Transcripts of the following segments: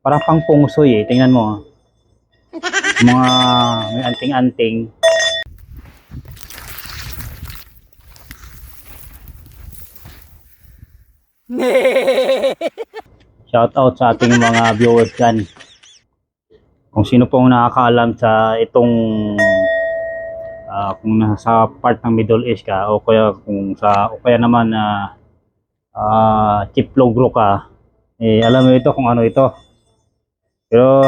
Parang pang pungsoy eh. Tingnan mo. Mga may anting-anting. Shout out sa ating mga viewers dyan. Kung sino pong nakakaalam sa itong kung nasa part ng Middle East ka o kaya naman na Chiplogro ka, eh alam mo ito kung ano ito. Pero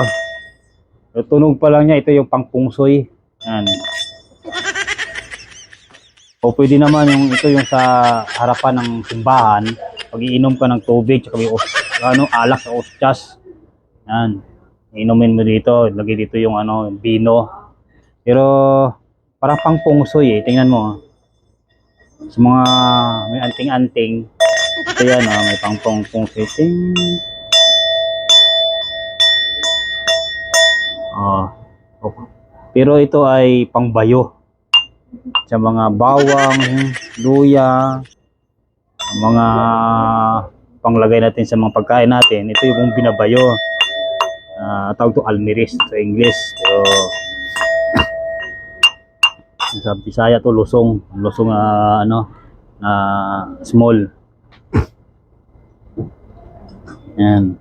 tunog pa lang niya, ito yung pangpungsoy. Yan. O pwede naman ito yung sa harapan ng simbahan, pag iinom ka ng tubig tsaka may alak sa ostyas. Yan. Inumin mo dito, lagay dito yung bino. Pero parang pangpungsoy eh. Tingnan mo. Sa mga may anting-anting. Ito yan may pangpungsoy. Pero ito ay pangbayo. Sa mga bawang, luya, mga panglagay natin sa mga pagkain natin, ito yung binabayo. Tawag to almiris sa English. Pero sa Bisaya to lusong small. Yan.